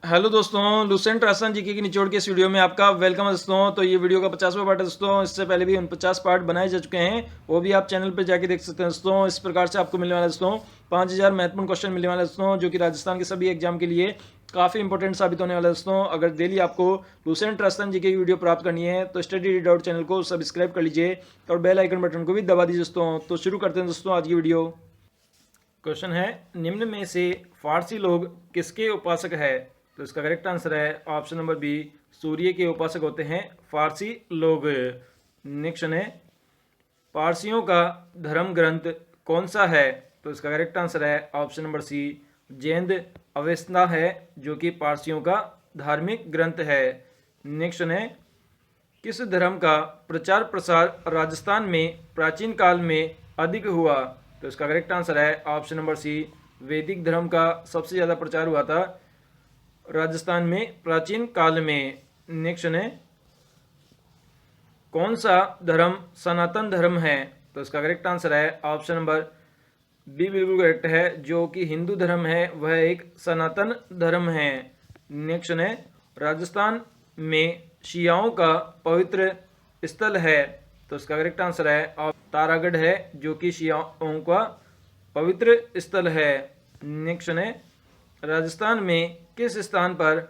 Hello दोस्तों, Lucent Rajasthan GK की निचोड़ के इस वीडियो में आपका वेलकम है दोस्तों। तो ये वीडियो का 50वां पार्ट है दोस्तों। इससे पहले भी 49 पार्ट बनाए जा चुके हैं, वो भी आप चैनल पर जाके देख सकते हैं दोस्तों। इस प्रकार से आपको मिलने वाला है दोस्तों 5000 महत्वपूर्ण क्वेश्चन मिलने वाले दोस्तों, जो कि राजस्थान के सभी एग्जाम के लिए काफ़ी इंपॉर्टेंट साबित होने वाला है दोस्तों। अगर डेली आपको लुसेंट राजस्थान जीके की वीडियो प्राप्त करनी है तो स्टडी रीड आउट चैनल को सब्सक्राइब कर लीजिए और बेल आइकन बटन को भी दबा दीजिए दोस्तों। तो शुरू करते हैं दोस्तों आज की वीडियो। क्वेश्चन है, निम्न में से फारसी लोग किसके उपासक है? तो इसका करेक्ट आंसर है ऑप्शन नंबर बी, सूर्य के उपासक होते हैं फारसी लोग। नेक्स्ट है, पारसियों का धर्म ग्रंथ कौन सा है? तो इसका करेक्ट आंसर है option number C, Jain Avesta है, जो कि पारसियों का धार्मिक ग्रंथ है। नेक्स्ट है, किस धर्म का प्रचार प्रसार राजस्थान में प्राचीन काल में अधिक हुआ? तो इसका करेक्ट आंसर है ऑप्शन नंबर सी, वैदिक धर्म का सबसे ज़्यादा प्रचार हुआ था राजस्थान में प्राचीन काल में। नेक्स्ट है, कौन सा धर्म सनातन धर्म है? तो इसका करेक्ट आंसर है ऑप्शन नंबर बी बिल्कुल करेक्ट है, जो कि हिंदू धर्म है वह एक सनातन धर्म है। नेक्स्ट है, राजस्थान में शियाओं का पवित्र स्थल है? तो इसका करेक्ट आंसर है तारागढ़ है, जो कि शियाओं का पवित्र स्थल है। नेक्स्ट है, राजस्थान में किस स्थान पर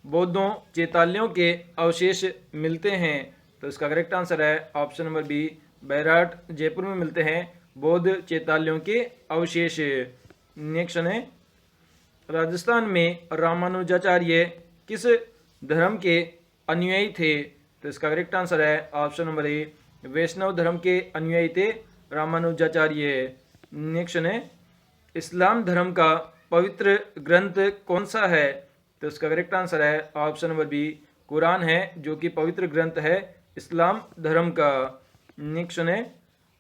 बौद्धों चैतालियों के अवशेष मिलते हैं? तो इसका करेक्ट आंसर है option number B, Bairat Jaipur में मिलते हैं बौद्ध चैतालियों के अवशेष। नेक्स्ट है, राजस्थान में रामानुजाचार्य किस धर्म के अनुयायी थे? तो इसका करेक्ट आंसर है ऑप्शन नंबर ए, वैष्णव धर्म के अनुयायी थे रामानुजाचार्य। नेक्स्ट है, इस्लाम धर्म का पवित्र ग्रंथ कौन सा है? तो इसका करेक्ट आंसर है ऑप्शन नंबर बी, कुरान है, जो कि पवित्र ग्रंथ है इस्लाम धर्म का। नेक्स्ट है,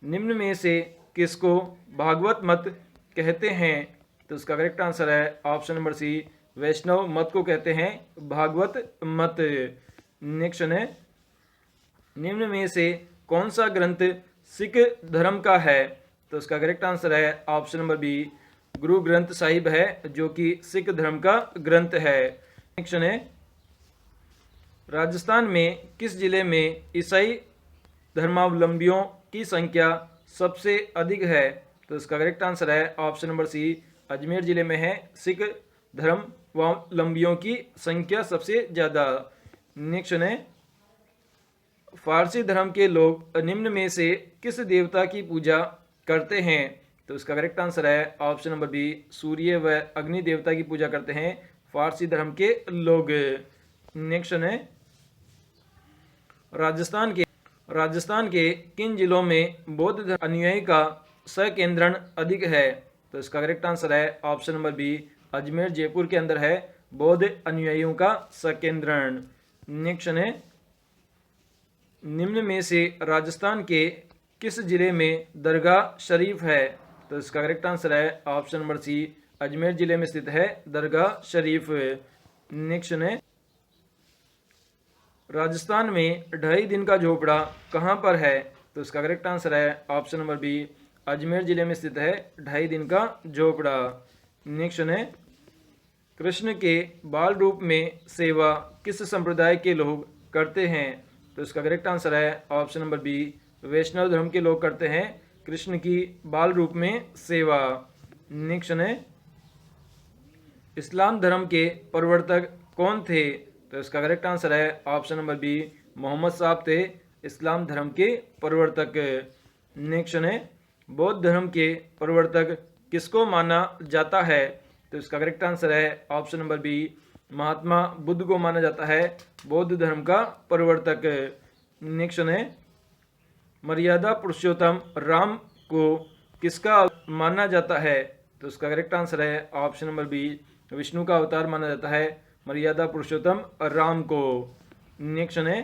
निम्न में से किसको भागवत मत कहते हैं? तो इसका करेक्ट आंसर है ऑप्शन नंबर सी, वैष्णव मत को कहते हैं भागवत मत। नेक्स्ट है, निम्न में से कौन सा ग्रंथ सिख धर्म का है? तो इसका करेक्ट आंसर है option number B, Guru Granth Sahib है, जो कि सिख धर्म का ग्रंथ है। नेक्स्ट है, राजस्थान में किस जिले में ईसाई धर्मावलंबियों की संख्या सबसे अधिक है? तो इसका करेक्ट आंसर है ऑप्शन नंबर सी, अजमेर जिले में है सिख धर्मावलंबियों की संख्या सबसे ज़्यादा। नेक्स्ट है, फारसी धर्म के लोग निम्न में से किस देवता की पूजा करते हैं? तो इसका करेक्ट आंसर है ऑप्शन नंबर बी, सूर्य व अग्नि देवता की पूजा करते हैं फारसी धर्म के लोग। नेक्स्ट है, राजस्थान के किन जिलों में बौद्ध धर्म अनुयायी का संकेंद्रण अधिक है? तो इसका करेक्ट आंसर है option number B, Ajmer Jaipur के अंदर है बौद्ध अनुयायियों का संकेंद्रण। नेक्स्ट है, निम्न में से राजस्थान के किस जिले में दरगाह शरीफ है? तो इसका करेक्ट आंसर है ऑप्शन नंबर सी, अजमेर जिले में स्थित है दरगाह शरीफ। नेक्स्ट है, राजस्थान में 2.5 दिन का झोपड़ा कहाँ पर है? तो इसका करेक्ट आंसर है ऑप्शन नंबर बी, अजमेर जिले में स्थित है 2.5 दिन का झोपड़ा। नेक्स्ट है, कृष्ण के बाल रूप में सेवा किस संप्रदाय के लोग करते हैं? तो इसका करेक्ट आंसर है ऑप्शन नंबर बी, वैष्णव धर्म के लोग करते हैं कृष्ण की बाल रूप में सेवा। नेक्स्ट है, इस्लाम धर्म के प्रवर्तक कौन थे? तो इसका करेक्ट आंसर है ऑप्शन नंबर बी, मोहम्मद साहब थे इस्लाम धर्म के प्रवर्तक। नेक्स्ट है, बौद्ध धर्म के प्रवर्तक किसको माना जाता है? तो इसका करेक्ट आंसर है option number B, Mahatma Buddha को माना जाता है बौद्ध धर्म का प्रवर्तक। नेक्स्ट है, मर्यादा पुरुषोत्तम राम को किसका माना जाता है? तो इसका करेक्ट आंसर है ऑप्शन नंबर बी, विष्णु का अवतार माना जाता है मर्यादा पुरुषोत्तम राम को। नेक्स्ट है,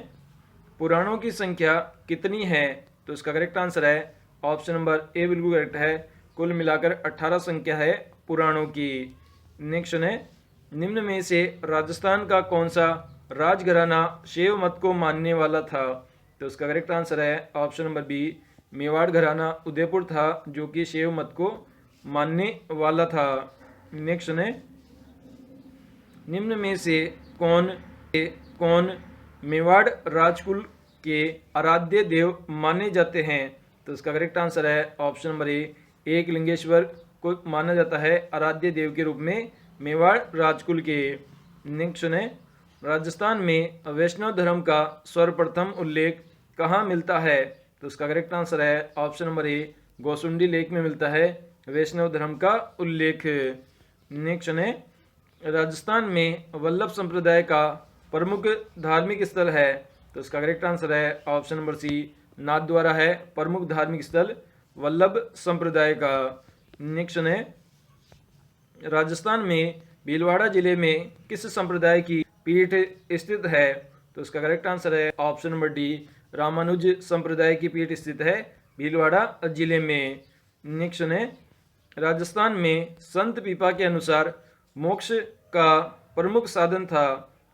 पुराणों की संख्या कितनी है? तो इसका करेक्ट आंसर है ऑप्शन नंबर ए बिल्कुल करेक्ट है, कुल मिलाकर 18 संख्या है पुराणों की। नेक्स्ट है, निम्न में से राजस्थान का कौन सा राजघराना शैव मत को मानने वाला था? तो इसका करेक्ट आंसर है ऑप्शन नंबर बी, मेवाड़ घराना उदयपुर था, जो कि शैव मत को मानने वाला था। नेक्स्ट है, निम्न में से कौन मेवाड़ राजकुल के आराध्य देव माने जाते हैं? तो इसका करेक्ट आंसर है ऑप्शन नंबर ए, एकलिंगेश्वर को माना जाता है आराध्य देव के रूप में मेवाड़ राजकुल के। नेक्स्ट है, राजस्थान में वैष्णव धर्म का सर्वप्रथम उल्लेख कहाँ मिलता है? तो इसका करेक्ट आंसर है ऑप्शन नंबर ए, गोसुंडी लेक में मिलता है वैष्णव धर्म का उल्लेख। नेक्स्ट है, राजस्थान में वल्लभ संप्रदाय का प्रमुख धार्मिक स्थल है? तो इसका करेक्ट आंसर है ऑप्शन नंबर सी, नाथद्वारा है प्रमुख धार्मिक स्थल वल्लभ संप्रदाय का। नेक्स्ट है, राजस्थान में भीलवाड़ा जिले में किस संप्रदाय की पीठ स्थित है? तो इसका करेक्ट आंसर है ऑप्शन नंबर डी, रामानुज संप्रदाय की पीठ स्थित है भीलवाड़ा जिले में। नेक्स्ट है, राजस्थान में संत पीपा के अनुसार मोक्ष का प्रमुख साधन था?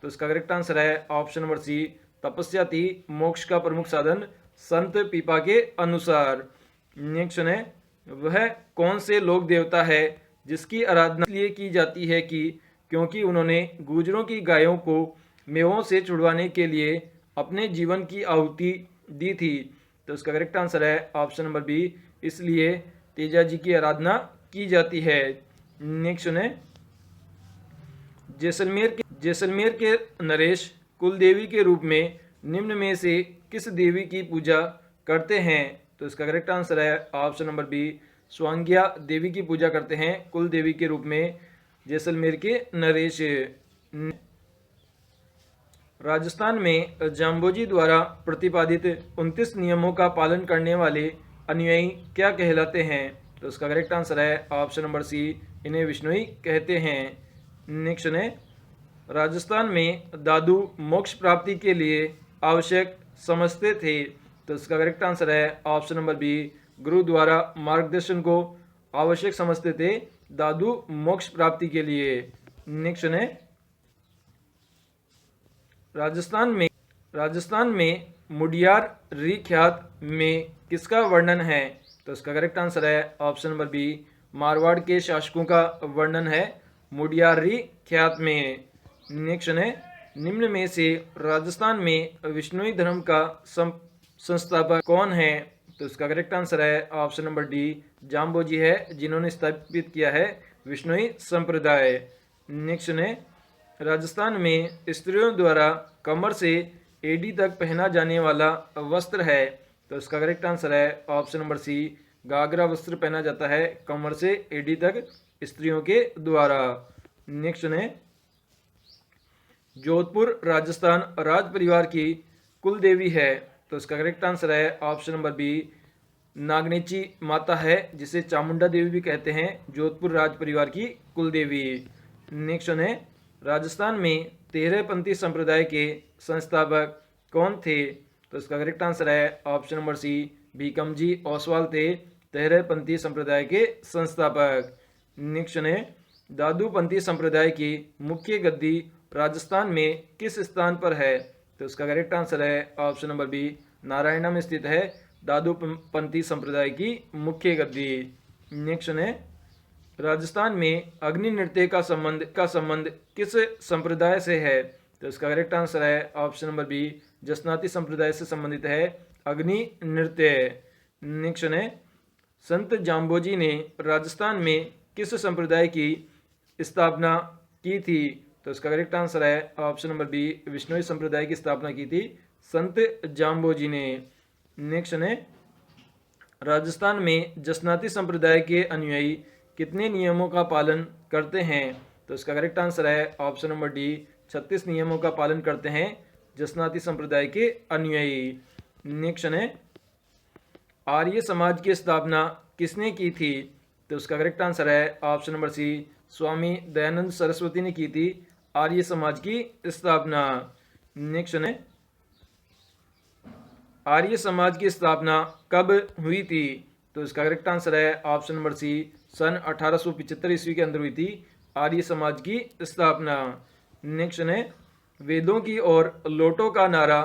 तो इसका करेक्ट आंसर है ऑप्शन नंबर सी, तपस्या थी मोक्ष का प्रमुख साधन संत पीपा के अनुसार। नेक्स्ट है, वह कौन से लोक देवता है जिसकी आराधना इसलिए की जाती है कि क्योंकि उन्होंने गुजरों की गायों को मेवों से छुड़वाने के लिए अपने जीवन की आहुति दी थी? तो इसका करेक्ट आंसर है ऑप्शन नंबर बी, इसलिए तेजा जी की आराधना की जाती है। नेक्स्ट है, जैसलमेर के नरेश कुलदेवी के रूप में निम्न में से किस देवी की पूजा करते हैं? तो इसका करेक्ट आंसर है ऑप्शन नंबर बी, स्वांग्या देवी की पूजा करते हैं कुल देवी के रूप में जैसलमेर के नरेश। राजस्थान में जाम्बोजी द्वारा प्रतिपादित 29 नियमों का पालन करने वाले अनुयायी क्या कहलाते हैं? तो इसका करेक्ट आंसर है ऑप्शन नंबर सी, इन्हें विष्णुई कहते हैं। नेक्स्ट है, राजस्थान में दादू मोक्ष प्राप्ति के लिए आवश्यक समझते थे? तो इसका करेक्ट आंसर है ऑप्शन नंबर बी, गुरु द्वारा मार्गदर्शन को आवश्यक समझते थे दादू मोक्ष प्राप्ति के लिए। नेक्स्ट है, राजस्थान में मुडियार री ख्यात में किसका वर्णन है? तो इसका करेक्ट आंसर है ऑप्शन नंबर बी, मारवाड़ के शासकों का वर्णन है मुडियार री ख्यात में। नेक्स्ट है, निम्न में से राजस्थान में विष्णुई धर्म का संस्थापक कौन है? तो इसका करेक्ट आंसर है ऑप्शन नंबर डी, जाम्बोजी है जिन्होंने स्थापित किया है विष्णुई संप्रदाय। नेक्स्ट है, राजस्थान में स्त्रियों द्वारा कमर से एडी तक पहना जाने वाला वस्त्र है? तो इसका करेक्ट आंसर है ऑप्शन नंबर सी, घाघरा वस्त्र पहना जाता है कमर से एडी तक स्त्रियों के द्वारा। नेक्स्ट है, जोधपुर राजस्थान राज परिवार की कुल देवी है? तो इसका करेक्ट आंसर है ऑप्शन नंबर बी, नागनेची माता है जिसे चामुंडा देवी भी कहते हैं, जोधपुर राज परिवार की कुल देवी। नेक्स्ट है, राजस्थान में 13पंथी संप्रदाय के संस्थापक कौन थे? तो इसका करेक्ट आंसर है ऑप्शन नंबर सी, भीकमजी ओसवाल थे 13पंथी संप्रदाय के संस्थापक। नेक्स्ट है, दादूपंथी संप्रदाय की मुख्य गद्दी राजस्थान में किस स्थान पर है? तो इसका करेक्ट आंसर है ऑप्शन नंबर बी, नारायणा में स्थित है दादूपंथी संप्रदाय की मुख्य गद्दी। नेक्स्ट है, राजस्थान में अग्नि नृत्य का संबंध किस संप्रदाय से है? तो इसका करेक्ट आंसर है ऑप्शन नंबर बी, जसनाती संप्रदाय से संबंधित है अग्नि नृत्य। नेक्स्ट है, संत जाम्बोजी ने राजस्थान में किस संप्रदाय की स्थापना की थी? तो इसका करेक्ट आंसर है ऑप्शन नंबर बी, विष्णुई संप्रदाय की स्थापना की थी संत जाम्बोजी ने। नेक्स्ट है, राजस्थान में जसनाती संप्रदाय के अनुयायी कितने नियमों का पालन करते हैं? तो इसका करेक्ट आंसर है ऑप्शन नंबर डी, 36 नियमों का पालन करते हैं जसनाती संप्रदाय के अनुयायी। नेक्स्ट है, आर्य समाज की स्थापना किसने की थी? तो उसका करेक्ट आंसर है ऑप्शन नंबर सी, स्वामी दयानंद सरस्वती ने की थी आर्य समाज की स्थापना। नेक्स्ट है, आर्य समाज की स्थापना कब हुई थी? तो इसका करेक्ट आंसर है ऑप्शन नंबर सी, सन 1875 ईस्वी के अंदर हुई थी आर्य समाज की स्थापना। नेक्स्ट है, वेदों की ओर लौटो का नारा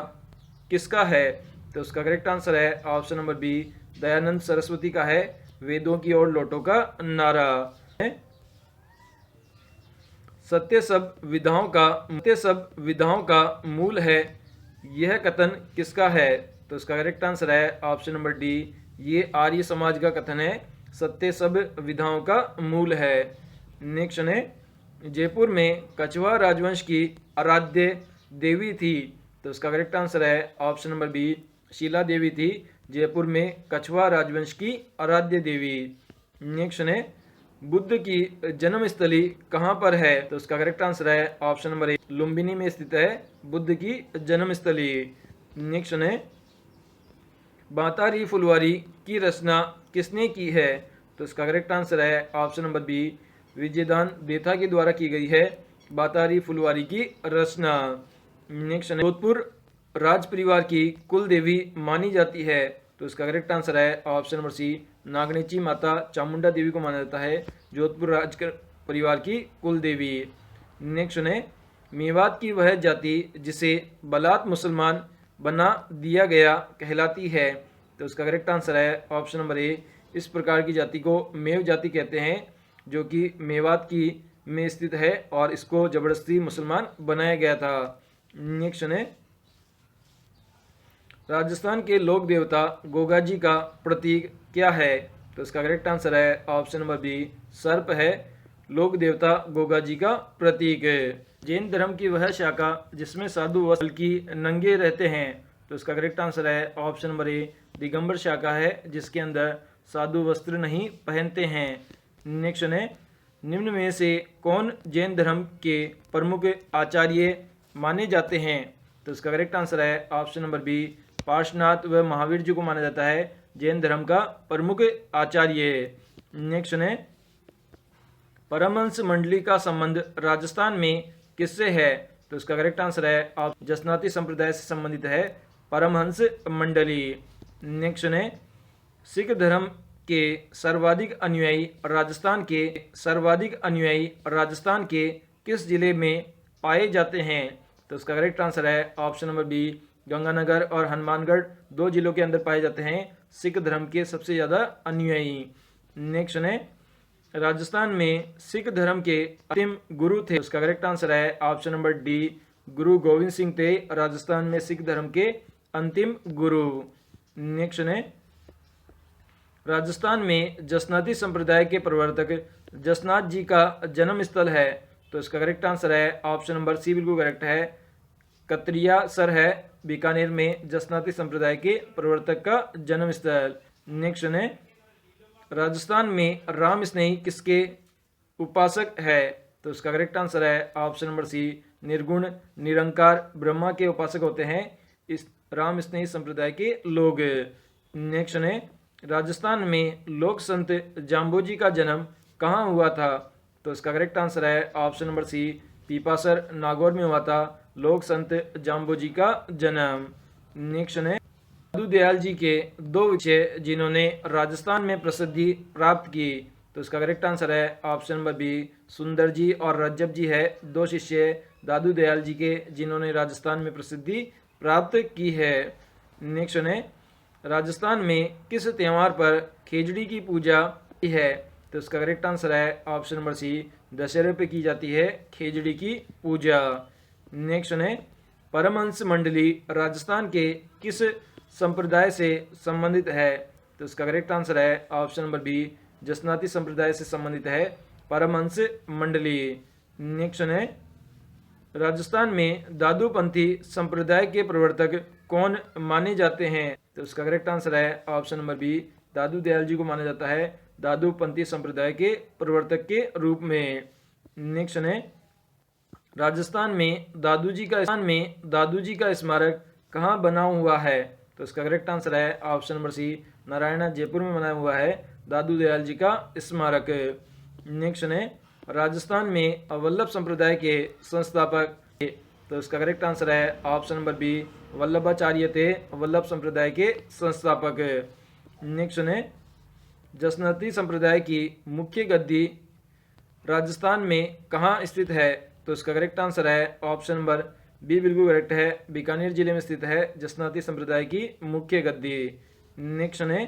किसका है? तो उसका करेक्ट आंसर है option number B, Dayanand Saraswati का है वेदों की ओर लौटो का नारा। सत्य सब विधाओं का मूल है, यह कथन किसका है? तो इसका करेक्ट आंसर है ऑप्शन नंबर डी, ये आर्य समाज का कथन है, सत्य सब विधाओं का मूल है। नेक्स्ट है, जयपुर में कछवाहा राजवंश की आराध्य देवी थी। तो इसका करेक्ट आंसर है ऑप्शन नंबर बी, शीला देवी थी जयपुर में कछवाहा राजवंश की आराध्य देवी। नेक्स्ट है, बुद्ध की जन्मस्थली कहाँ पर है? तो इसका करेक्ट आंसर है ऑप्शन नंबर ए, लुम्बिनी में स्थित है बुद्ध की जन्मस्थली। नेक्स्ट है, बातारी फुलवारी की रचना किसने की है? तो इसका करेक्ट आंसर है option number B, Vijaydan Detha के द्वारा की गई है बातारी फुलवारी की रचना। नेक्स्ट, जोधपुर राज परिवार की कुल देवी मानी जाती है। तो इसका करेक्ट आंसर है ऑप्शन नंबर सी, नागनेची माता चामुंडा देवी को माना जाता है जोधपुर राज परिवार की कुल देवी। नेक्स्ट है, मेवात की वह जाति जिसे बलात् मुसलमान बना दिया गया कहलाती है। तो इसका करेक्ट आंसर है ऑप्शन नंबर ए, इस प्रकार की जाति को मेव जाति कहते हैं जो कि मेवात की में स्थित है और इसको जबरदस्ती मुसलमान बनाया गया था। नेक्स्ट है, राजस्थान के लोक देवता गोगा जी का प्रतीक क्या है? तो इसका करेक्ट आंसर है ऑप्शन नंबर बी, सर्प है लोक देवता गोगा जी का प्रतीक। जैन धर्म की वह शाखा जिसमें साधु वस्त्र की नंगे रहते हैं। तो इसका करेक्ट आंसर है ऑप्शन नंबर ए, दिगंबर शाखा है जिसके अंदर साधु वस्त्र नहीं पहनते हैं। नेक्स्ट है, निम्न में से कौन जैन धर्म के प्रमुख आचार्य माने जाते हैं? तो इसका करेक्ट आंसर है ऑप्शन नंबर बी, पार्श्वनाथ व महावीर जी को माना जाता है जैन धर्म का प्रमुख आचार्य। नेक्स्ट है, परमहंस मंडली का संबंध राजस्थान में किससे है? तो इसका करेक्ट आंसर है जसनाती संप्रदाय से संबंधित है परमहंस मंडली। नेक्स्ट है, सिख धर्म के सर्वाधिक अनुयायी राजस्थान के किस जिले में पाए जाते हैं? तो इसका करेक्ट आंसर है ऑप्शन नंबर बी, गंगानगर और हनुमानगढ़ 2 जिलों के अंदर पाए जाते हैं सिख धर्म के सबसे ज़्यादा अनुयायी। नेक्स्ट है, राजस्थान में सिख धर्म के अंतिम गुरु थे। उसका करेक्ट आंसर है ऑप्शन नंबर डी, गुरु गोविंद सिंह थे राजस्थान में सिख धर्म के अंतिम गुरु। नेक्स्ट है, राजस्थान में जसनाती संप्रदाय के प्रवर्तक जसनाथ जी का जन्म स्थल है। तो इसका करेक्ट आंसर है ऑप्शन नंबर सी, बिल्कुल करेक्ट है, कतरिया सर है बीकानेर में जसनाती संप्रदाय के प्रवर्तक का जन्म स्थल। नेक्स्ट है, राजस्थान में राम स्नेही किसके उपासक है? तो इसका करेक्ट आंसर है ऑप्शन नंबर सी, निर्गुण निरंकार ब्रह्मा के उपासक होते हैं इस राम स्नेही संप्रदाय के लोग। नेक्स्ट है, राजस्थान में लोक संत जाम्बोजी का जन्म कहाँ हुआ था? तो इसका करेक्ट आंसर है option number C, Pipasar Nagaur में हुआ था लोक संत जाम्बोजी का जन्म। नेक्स्ट है, दादू दयाल जी के 2 विषय जिन्होंने राजस्थान में प्रसिद्धि प्राप्त की। तो इसका करेक्ट आंसर है ऑप्शन नंबर बी, सुंदर जी और रज्जब जी है 2 शिष्य दादू दयाल जी के जिन्होंने राजस्थान में प्रसिद्धि प्राप्त की है। नेक्स्ट है, राजस्थान में किस त्यौहार पर खेजड़ी की पूजा की है? तो इसका करेक्ट आंसर है ऑप्शन नंबर सी, दशहरे पे की जाती है खेजड़ी की पूजा। नेक्स्ट है, परमहंस मंडली राजस्थान के किस संप्रदाय से संबंधित है? तो इसका करेक्ट आंसर है ऑप्शन नंबर बी, जसनाती संप्रदाय से संबंधित है परमहंस मंडली। नेक्स्ट है, राजस्थान में दादूपंथी संप्रदाय के प्रवर्तक कौन माने जाते हैं? तो इसका करेक्ट आंसर है ऑप्शन नंबर बी, दादू दयाल जी को माना जाता है दादूपंथी संप्रदाय के प्रवर्तक के रूप में। नेक्स्ट है, राजस्थान में दादू जी का स्मारक कहाँ बना हुआ है? तो इसका करेक्ट आंसर है option number C, Narayana Jaipur में बना हुआ है दादू दयाल जी का स्मारक। नेक्स्ट है, राजस्थान में वल्लभ संप्रदाय के संस्थापक, तो इसका करेक्ट आंसर है ऑप्शन नंबर बी, वल्लभाचार्य थे वल्लभ संप्रदाय के संस्थापक। नेक्स्ट है, जसनाती संप्रदाय की मुख्य गद्दी राजस्थान में कहाँ स्थित है? तो इसका करेक्ट आंसर है ऑप्शन नंबर बी, बिल्कुल करेक्ट है, बीकानेर जिले में स्थित है जसनाती संप्रदाय की मुख्य गद्दी। नेक्स्ट है,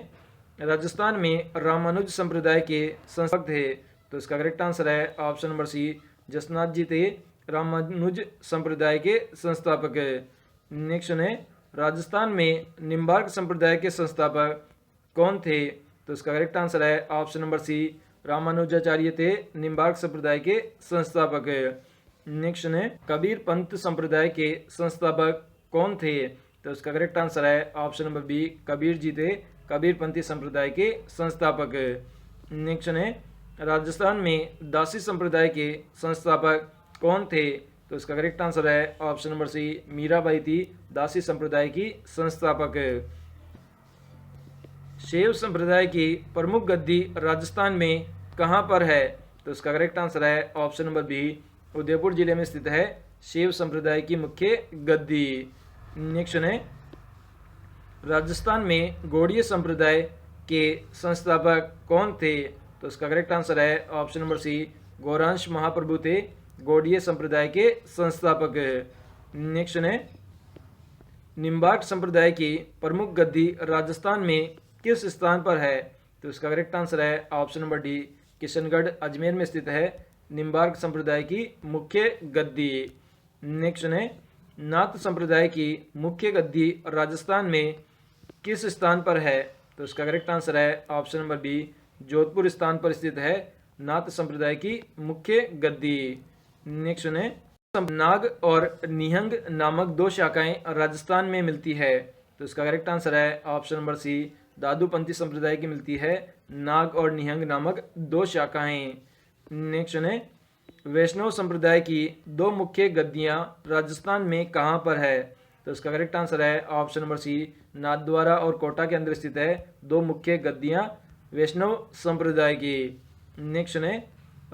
राजस्थान में रामानुज संप्रदाय के संस्थापक थे। तो इसका करेक्ट आंसर है ऑप्शन नंबर सी, जसनाथ जी थे रामानुज संप्रदाय के संस्थापक। नेक्स्ट है राजस्थान में निम्बार्क संप्रदाय के संस्थापक कौन थे? तो इसका करेक्ट आंसर है ऑप्शन नंबर सी, रामानुजाचार्य थे निम्बार्क संप्रदाय के संस्थापक। नेक्स्ट है कबीर पंथ संप्रदाय के संस्थापक कौन थे? तो इसका करेक्ट आंसर है option number B, Kabir ji थे कबीर पंथी संप्रदाय के संस्थापक। नेक्स्ट है राजस्थान में दासी संप्रदाय के संस्थापक कौन थे? तो इसका करेक्ट आंसर है ऑप्शन नंबर सी, मीराबाई थी दासी संप्रदाय की संस्थापक। शैव संप्रदाय की प्रमुख गद्दी राजस्थान में कहां पर है? तो इसका करेक्ट आंसर है ऑप्शन नंबर बी, उदयपुर जिले में स्थित है शैव संप्रदाय की मुख्य गद्दी। नेक्स्ट है राजस्थान में गौड़ीय संप्रदाय के संस्थापक कौन थे? तो इसका करेक्ट आंसर है ऑप्शन नंबर सी, गौरांश महाप्रभु थे गौड़ीय संप्रदाय के संस्थापक। नेक्स्ट है निम्बार्क संप्रदाय की प्रमुख गद्दी राजस्थान में किस स्थान पर है? तो इसका करेक्ट आंसर है option number D, Kishangarh Ajmer में स्थित है निम्बार्क संप्रदाय की मुख्य गद्दी। नेक्स्ट है नाथ संप्रदाय की मुख्य गद्दी राजस्थान में किस स्थान पर है? तो इसका करेक्ट आंसर है ऑप्शन नंबर बी, जोधपुर स्थान पर स्थित है नाथ संप्रदाय की मुख्य गद्दी। नेक्स्ट है नाग और निहंग नामक दो शाखाएं राजस्थान में मिलती है। तो इसका करेक्ट आंसर है ऑप्शन नंबर सी, दादूपंथी संप्रदाय की मिलती है नाग और निहंग नामक दो शाखाएं। नेक्स्ट है वैष्णव संप्रदाय की दो मुख्य गद्दियां राजस्थान में कहां पर है? तो इसका करेक्ट आंसर है ऑप्शन नंबर सी, नाथद्वारा और कोटा के अंदर स्थित है दो मुख्य गद्दियां वैष्णव संप्रदाय की। नेक्स्ट है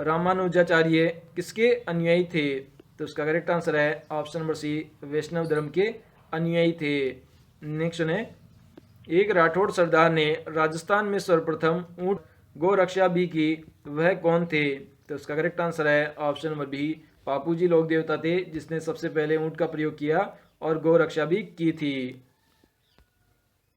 रामानुजाचार्य किसके अनुयायी थे? तो इसका करेक्ट आंसर है ऑप्शन नंबर सी, वैष्णव धर्म के अनुयायी थे। नेक्स्ट है एक राठौड़ सरदार ने राजस्थान में सर्वप्रथम ऊंट गौ रक्षा भी की, वह कौन थे? तो इसका करेक्ट आंसर है ऑप्शन नंबर बी, पापूजी लोक देवता थे जिसने सबसे पहले ऊंट का प्रयोग किया और गौ रक्षा भी की थी।